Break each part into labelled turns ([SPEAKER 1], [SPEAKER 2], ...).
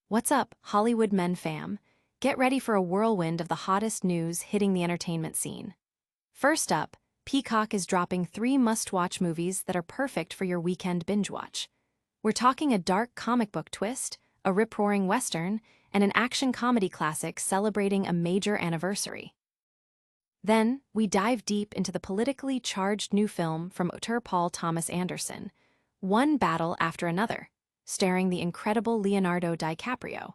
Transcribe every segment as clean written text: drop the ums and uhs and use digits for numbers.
[SPEAKER 1] What's up, Hollywood men fam? Get ready for a whirlwind of the hottest news hitting the entertainment scene. First up, Peacock is dropping 3 must-watch movies that are perfect for your weekend binge watch. We're talking a dark comic book twist, a rip-roaring western, and an action comedy classic celebrating a major anniversary. Then, we dive deep into the politically charged new film from auteur Paul Thomas Anderson, One Battle After Another, starring the incredible Leonardo DiCaprio.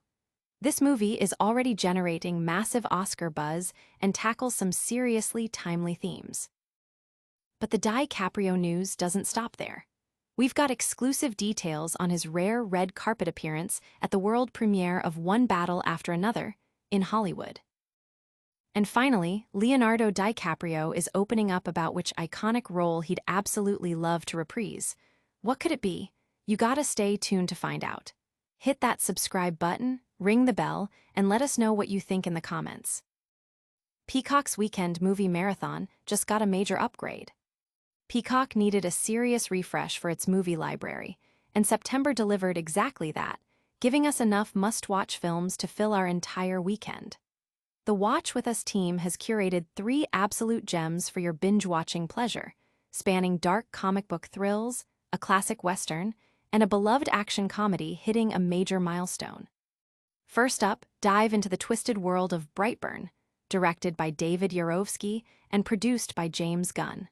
[SPEAKER 1] This movie is already generating massive Oscar buzz and tackles some seriously timely themes. But the DiCaprio news doesn't stop there. We've got exclusive details on his rare red carpet appearance at the world premiere of One Battle After Another in Hollywood. And finally, Leonardo DiCaprio is opening up about which iconic role he'd absolutely love to reprise. What could it be? You gotta stay tuned to find out. Hit that subscribe button, ring the bell, and let us know what you think in the comments. Peacock's weekend movie marathon just got a major upgrade. Peacock needed a serious refresh for its movie library, and September delivered exactly that, giving us enough must-watch films to fill our entire weekend. The Watch With Us team has curated 3 absolute gems for your binge-watching pleasure, spanning dark comic book thrills, a classic western, and a beloved action comedy hitting a major milestone. First up, dive into the twisted world of Brightburn, directed by David Yarovsky and produced by James Gunn.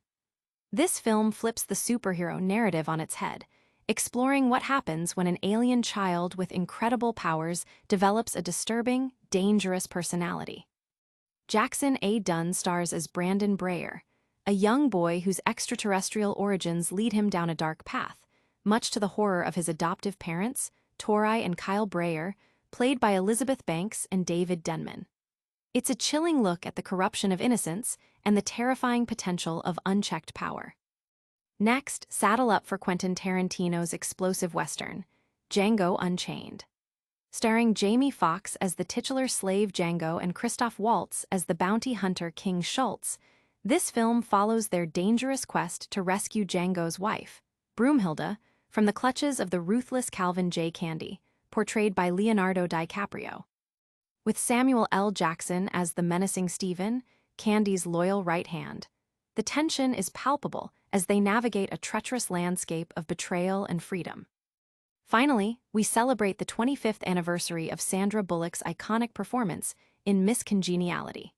[SPEAKER 1] This film flips the superhero narrative on its head, exploring what happens when an alien child with incredible powers develops a disturbing, dangerous personality. Jackson A. Dunn stars as Brandon Breyer, a young boy whose extraterrestrial origins lead him down a dark path, much to the horror of his adoptive parents, Tori and Kyle Breyer, played by Elizabeth Banks and David Denman. It's a chilling look at the corruption of innocence and the terrifying potential of unchecked power. Next, saddle up for Quentin Tarantino's explosive western, Django Unchained. Starring Jamie Foxx as the titular slave Django and Christoph Waltz as the bounty hunter King Schultz, this film follows their dangerous quest to rescue Django's wife, Broomhilda, from the clutches of the ruthless Calvin J. Candy, portrayed by Leonardo DiCaprio. With Samuel L. Jackson as the menacing Stephen, Candy's loyal right hand, the tension is palpable as they navigate a treacherous landscape of betrayal and freedom. Finally, we celebrate the 25th anniversary of Sandra Bullock's iconic performance in Miss Congeniality.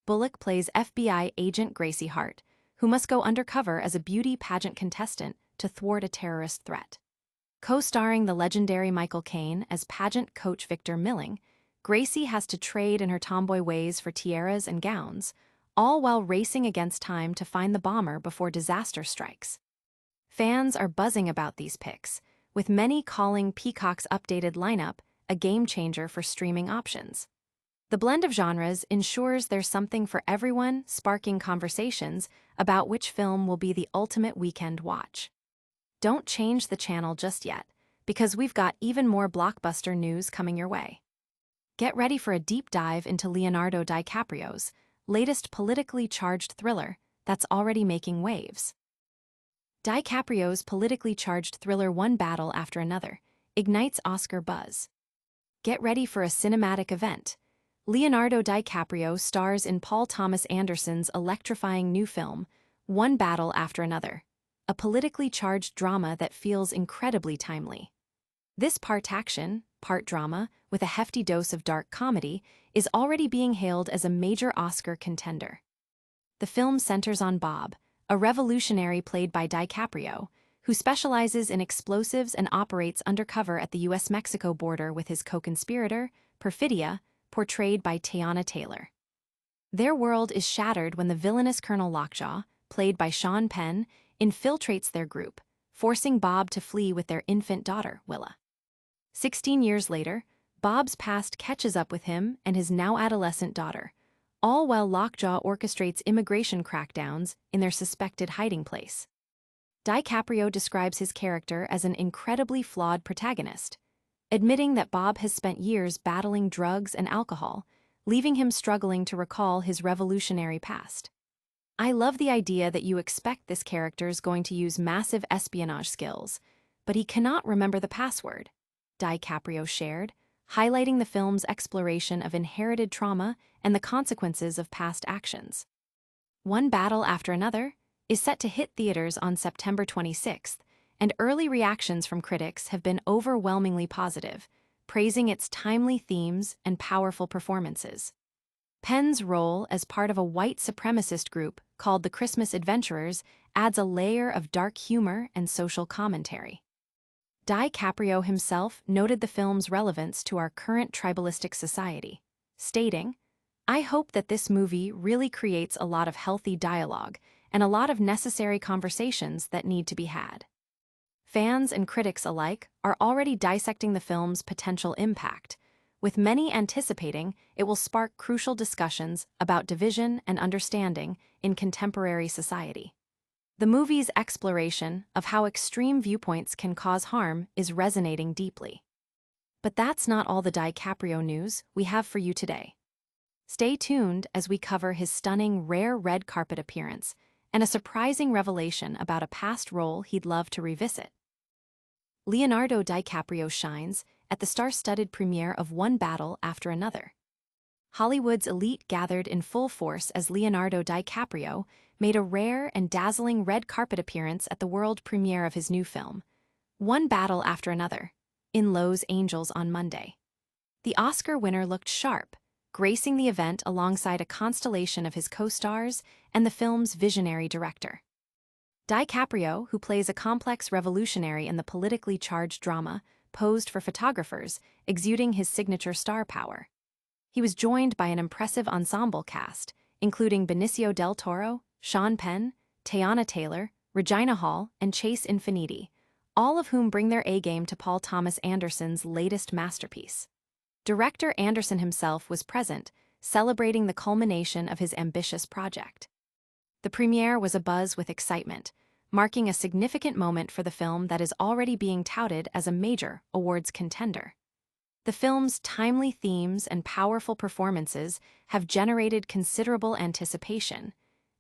[SPEAKER 1] Bullock plays FBI agent Gracie Hart, who must go undercover as a beauty pageant contestant to thwart a terrorist threat. Co-starring the legendary Michael Caine as pageant coach Victor Milling, Gracie has to trade in her tomboy ways for tiaras and gowns, all while racing against time to find the bomber before disaster strikes. Fans are buzzing about these picks, with many calling Peacock's updated lineup a game-changer for streaming options. The blend of genres ensures there's something for everyone, sparking conversations about which film will be the ultimate weekend watch. Don't change the channel just yet, because we've got even more blockbuster news coming your way. Get ready for a deep dive into Leonardo DiCaprio's latest politically charged thriller that's already making waves. DiCaprio's politically charged thriller One Battle After Another ignites Oscar buzz. Get ready for a cinematic event. Leonardo DiCaprio stars in Paul Thomas Anderson's electrifying new film, One Battle After Another, a politically charged drama that feels incredibly timely. This part action, part drama, with a hefty dose of dark comedy, is already being hailed as a major Oscar contender. The film centers on Bob, a revolutionary played by DiCaprio, who specializes in explosives and operates undercover at the U.S.-Mexico border with his co-conspirator, Perfidia, portrayed by Teyana Taylor. Their world is shattered when the villainous Colonel Lockjaw, played by Sean Penn, infiltrates their group, forcing Bob to flee with their infant daughter, Willa. 16 years later, Bob's past catches up with him and his now-adolescent daughter, all while Lockjaw orchestrates immigration crackdowns in their suspected hiding place. DiCaprio describes his character as an incredibly flawed protagonist, admitting that Bob has spent years battling drugs and alcohol, leaving him struggling to recall his revolutionary past. I love the idea that you expect this character's going to use massive espionage skills, but he cannot remember the password, DiCaprio shared, highlighting the film's exploration of inherited trauma and the consequences of past actions. One Battle After Another is set to hit theaters on September 26th, and early reactions from critics have been overwhelmingly positive, praising its timely themes and powerful performances. Penn's role as part of a white supremacist group called the Christmas Adventurers adds a layer of dark humor and social commentary. DiCaprio himself noted the film's relevance to our current tribalistic society, stating, "I hope that this movie really creates a lot of healthy dialogue and a lot of necessary conversations that need to be had." Fans and critics alike are already dissecting the film's potential impact, with many anticipating it will spark crucial discussions about division and understanding in contemporary society. The movie's exploration of how extreme viewpoints can cause harm is resonating deeply. But that's not all the DiCaprio news we have for you today. Stay tuned as we cover his stunning rare red carpet appearance and a surprising revelation about a past role he'd love to revisit. Leonardo DiCaprio shines at the star-studded premiere of One Battle After Another. Hollywood's elite gathered in full force as Leonardo DiCaprio made a rare and dazzling red carpet appearance at the world premiere of his new film, One Battle After Another, in Los Angeles on Monday. The Oscar winner looked sharp, gracing the event alongside a constellation of his co-stars and the film's visionary director. DiCaprio, who plays a complex revolutionary in the politically charged drama, posed for photographers, exuding his signature star power. He was joined by an impressive ensemble cast, including Benicio del Toro, Sean Penn, Teyana Taylor, Regina Hall, and Chase Infiniti, all of whom bring their A-game to Paul Thomas Anderson's latest masterpiece. Director Anderson himself was present, celebrating the culmination of his ambitious project. The premiere was abuzz with excitement, marking a significant moment for the film that is already being touted as a major awards contender. The film's timely themes and powerful performances have generated considerable anticipation,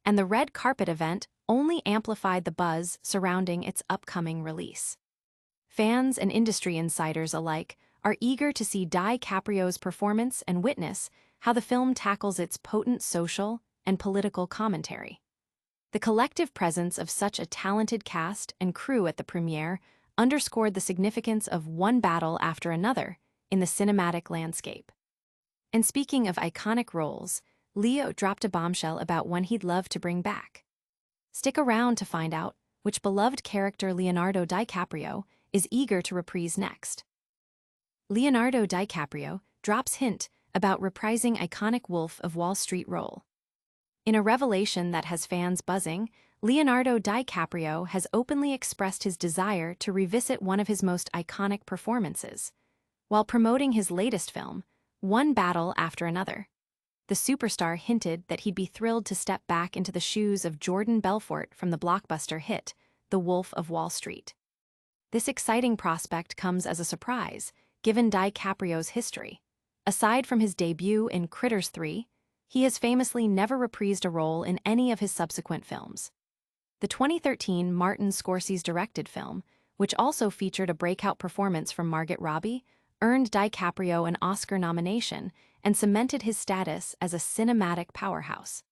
[SPEAKER 1] and the red carpet event only amplified the buzz surrounding its upcoming release. Fans and industry insiders alike are eager to see DiCaprio's performance and witness how the film tackles its potent social and political commentary. The collective presence of such a talented cast and crew at the premiere underscored the significance of One Battle After Another in the cinematic landscape. And speaking of iconic roles, Leo dropped a bombshell about one he'd love to bring back. Stick around to find out which beloved character Leonardo DiCaprio is eager to reprise next. Leonardo DiCaprio drops hint about reprising iconic Wolf of Wall Street role. In a revelation that has fans buzzing, Leonardo DiCaprio has openly expressed his desire to revisit one of his most iconic performances. While promoting his latest film, One Battle After Another, the superstar hinted that he'd be thrilled to step back into the shoes of Jordan Belfort from the blockbuster hit, The Wolf of Wall Street. This exciting prospect comes as a surprise, given DiCaprio's history. Aside from his debut in Critters 3, he has famously never reprised a role in any of his subsequent films. The 2013 Martin Scorsese-directed film, which also featured a breakout performance from Margot Robbie, earned DiCaprio an Oscar nomination and cemented his status as a cinematic powerhouse.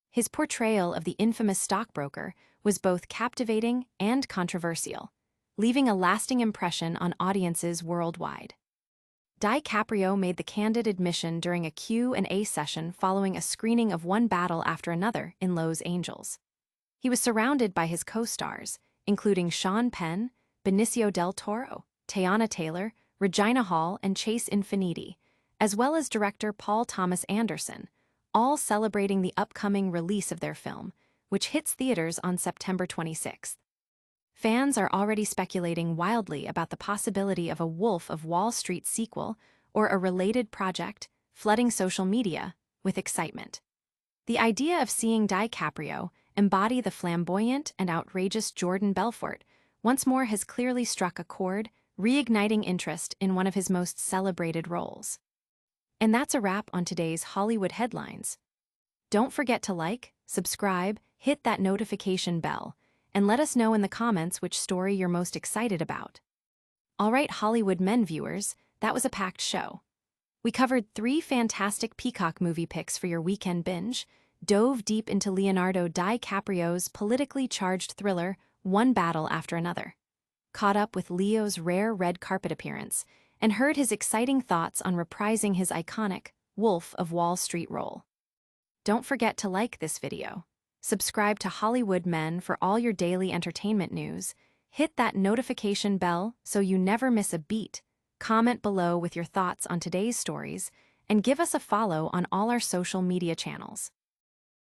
[SPEAKER 1] His portrayal of the infamous stockbroker was both captivating and controversial, leaving a lasting impression on audiences worldwide. DiCaprio made the candid admission during a Q&A session following a screening of One Battle After Another in Los Angeles. He was surrounded by his co-stars, including Sean Penn, Benicio del Toro, Teyana Taylor, Regina Hall, and Chase Infiniti, as well as director Paul Thomas Anderson, all celebrating the upcoming release of their film, which hits theaters on September 26th. Fans are already speculating wildly about the possibility of a Wolf of Wall Street sequel or a related project, flooding social media with excitement. The idea of seeing DiCaprio embody the flamboyant and outrageous Jordan Belfort once more has clearly struck a chord, reigniting interest in one of his most celebrated roles. And that's a wrap on today's Hollywood headlines. Don't forget to like, subscribe, hit that notification bell, and let us know in the comments which story you're most excited about. All right, Hollywood Men viewers, that was a packed show. We covered 3 fantastic Peacock movie picks for your weekend binge, dove deep into Leonardo DiCaprio's politically charged thriller, One Battle After Another, caught up with Leo's rare red carpet appearance, and heard his exciting thoughts on reprising his iconic Wolf of Wall Street role. Don't forget to like this video, subscribe to Hollywood Men for all your daily entertainment news, hit that notification bell so you never miss a beat, comment below with your thoughts on today's stories, and give us a follow on all our social media channels.